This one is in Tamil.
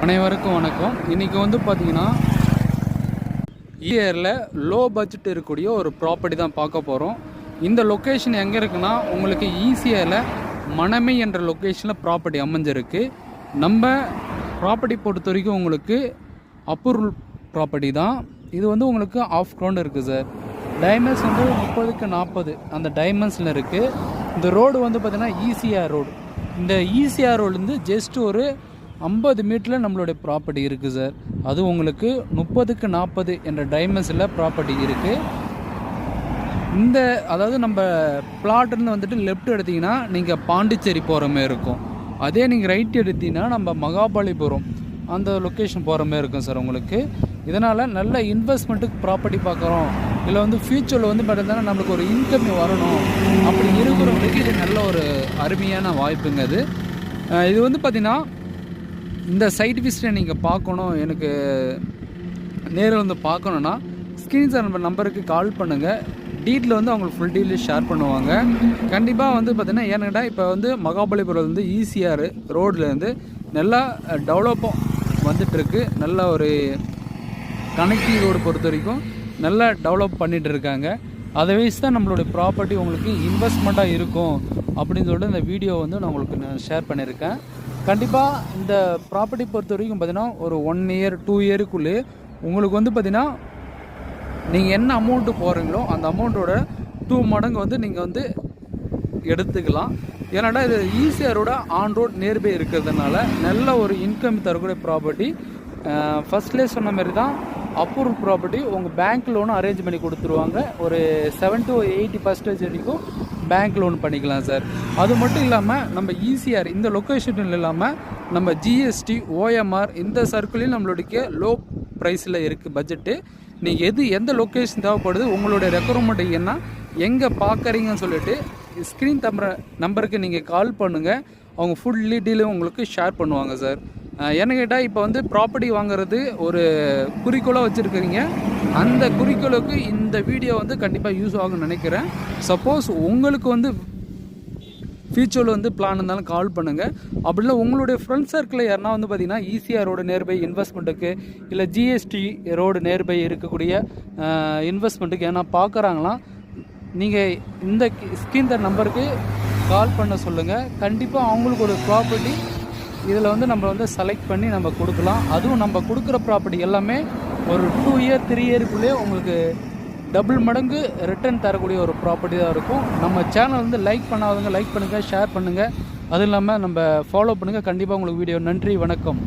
அனைவருக்கும் வணக்கம். இன்றைக்கி வந்து பார்த்திங்கன்னா இயரில் லோ பட்ஜெட் இருக்கக்கூடிய ஒரு ப்ராப்பர்ட்டி தான் பார்க்க போகிறோம். இந்த லொக்கேஷன் எங்கே இருக்குன்னா உங்களுக்கு ஈசிஆரில் மணமை என்ற லொக்கேஷனில் ப்ராப்பர்ட்டி அமைஞ்சிருக்கு. நம்ம ப்ராப்பர்ட்டி பொறுத்த வரைக்கும் உங்களுக்கு அப்ரூவல் ப்ராப்பர்ட்டி தான். இது வந்து உங்களுக்கு ஆஃப் கிரவுண்ட் இருக்குது சார். டைமண்ட்ஸ் வந்து 30க்கு 40 அந்த டைமண்ட்ஸில் இருக்குது. இந்த ரோடு வந்து பார்த்திங்கன்னா ஈசிஆர் ரோடு. இந்த ஈசிஆர் ரோடுலேருந்து ஜஸ்ட் ஒரு 50 மீட்டரில் நம்மளுடைய ப்ராப்பர்ட்டி இருக்குது சார். அது உங்களுக்கு 30க்கு 40 என்ற டைமண்ட்ஸில் ப்ராப்பர்ட்டி இருக்குது. இந்த அதாவது நம்ம பிளாட்னு வந்துட்டு லெஃப்ட் எடுத்திங்கன்னா நீங்கள் பாண்டிச்சேரி போகிற மாதிரி இருக்கும். அதே நீங்கள் ரைட் எடுத்திங்கன்னா நம்ம மகாபலிபுரம் அந்த லொக்கேஷன் போகிற மாதிரி இருக்கும் சார் உங்களுக்கு. இதனால் நல்ல இன்வெஸ்ட்மெண்ட்டுக்கு ப்ராப்பர்ட்டி பார்க்குறோம், இல்லை வந்து ஃப்யூச்சரில் வந்து பார்த்தீங்கன்னா நம்மளுக்கு ஒரு இன்கம் வரணும் அப்படி இருக்கிறவங்களுக்கு இது நல்ல ஒரு அருமையான வாய்ப்புங்க. இது வந்து பார்த்திங்கன்னா இந்த சைட் விசிட்டை நீங்கள் பார்க்கணும், எனக்கு நேரில் வந்து பார்க்கணுன்னா ஸ்க்ரீன்ஷாட் நம்பருக்கு கால் பண்ணுங்கள். டீட்டில் வந்து அவங்களுக்கு ஃபுல் டீட்டெயில் ஷேர் பண்ணுவாங்க. கண்டிப்பாக வந்து பார்த்திங்கன்னா ஏன்னா இப்போ வந்து மகாபலிபுரம் வந்து ஈசிஆர் ரோட்லேருந்து நல்லா டெவலப்பாக வந்துட்டுருக்கு. நல்ல ஒரு கனெக்டிவ் ரோடு பொறுத்த வரைக்கும் நல்லா டெவலப் பண்ணிகிட்டு இருக்காங்க. அதை வச்சு தான் நம்மளுடைய ப்ராப்பர்ட்டி உங்களுக்கு இன்வெஸ்ட்மெண்ட்டாக இருக்கும் அப்படின்னு சொல்லிட்டு இந்த வீடியோ வந்து நான் உங்களுக்கு ஷேர் பண்ணியிருக்கேன். கண்டிப்பாக இந்த ப்ராப்பர்ட்டி பொறுத்த வரைக்கும் பார்த்திங்கன்னா ஒரு 1 இயர் 2 இயருக்குள்ளே உங்களுக்கு வந்து பார்த்திங்கன்னா நீங்கள் என்ன அமௌண்ட்டு போகிறீங்களோ அந்த அமௌண்ட்டோட 2 மடங்கு வந்து நீங்கள் வந்து எடுத்துக்கலாம். ஏன்னாடா இது ஈஸியரோட ஆன் ரோட் நியர்பை இருக்கிறதுனால நல்ல ஒரு இன்கம் தரக்கூடிய ப்ராப்பர்ட்டி. ஃபர்ஸ்ட்லேயே சொன்ன மாதிரி தான் அப்ரூவல் ப்ராப்பர்ட்டி. உங்கள் பேங்க் லோனும் அரேஞ்ச் பண்ணி கொடுத்துருவாங்க. ஒரு 7 to 80% வரைக்கும் பேங்க் லோன் பண்ணிக்கலாம் சார். அது மட்டும் இல்லாமல் நம்ம ஈசிஆர் இந்த லொக்கேஷன் இல்லாமல் நம்ம ஜிஎஸ்டி ஓஎம்ஆர் இந்த சர்க்கிளையும் நம்மளுடைய லோ ப்ரைஸில் இருக்குது பட்ஜெட்டு. நீங்கள் எந்த லொக்கேஷன் தேவைப்படுது உங்களுடைய ரெக்குவயர்மெண்ட் என்ன எங்கே பார்க்குறீங்கன்னு சொல்லிட்டு ஸ்க்ரீன் நம்பருக்கு நீங்கள் கால் பண்ணுங்கள். அவங்க ஃபுல் டீட்டெயிலும் உங்களுக்கு ஷேர் பண்ணுவாங்க சார். என்ன கேட்டால் இப்போ வந்து ப்ராப்பர்ட்டி வாங்குறது ஒரு குறிக்கோளாக வச்சுருக்கிறீங்க. அந்த குறிக்கோளுக்கு இந்த வீடியோ வந்து கண்டிப்பாக யூஸ் ஆகும்னு நினைக்கிறேன். சப்போஸ் உங்களுக்கு வந்து ஃபியூச்சரில் வந்து பிளான் இருந்தாலும் கால் பண்ணுங்கள். அப்படின்னா உங்களுடைய ஃப்ரெண்ட் சர்க்கிளில் யாருன்னா வந்து பார்த்திங்கன்னா ஈசிஆர் ரோடு நேர்பை இன்வெஸ்ட்மெண்ட்டுக்கு இல்லை ஜிஎஸ்டி ரோடு நேர்பை இருக்கக்கூடிய இன்வெஸ்ட்மெண்ட்டுக்கு ஏன்னா பார்க்குறாங்களாம், நீங்கள் இந்த ஸ்க்ரீன் நம்பருக்கு கால் பண்ண சொல்லுங்கள். கண்டிப்பாக அவங்களுக்கு ஒரு ப்ராப்பர்ட்டி இதில் வந்து நம்ம வந்து செலக்ட் பண்ணி நம்ம கொடுக்கலாம். அதுவும் நம்ம கொடுக்குற ப்ராப்பர்ட்டி எல்லாமே ஒரு 2 இயர் 3 இயருக்குள்ளேயே உங்களுக்கு டபுள் மடங்கு ரிட்டர்ன் தரக்கூடிய ஒரு ப்ராப்பர்ட்டி தான் இருக்கும். நம்ம சேனல் வந்து லைக் பண்ணாதவங்க லைக் பண்ணுங்கள், ஷேர் பண்ணுங்கள். அதுவும் இல்லாமல் நம்ம ஃபாலோ பண்ணுங்கள். கண்டிப்பாக உங்களுக்கு வீடியோ. நன்றி, வணக்கம்.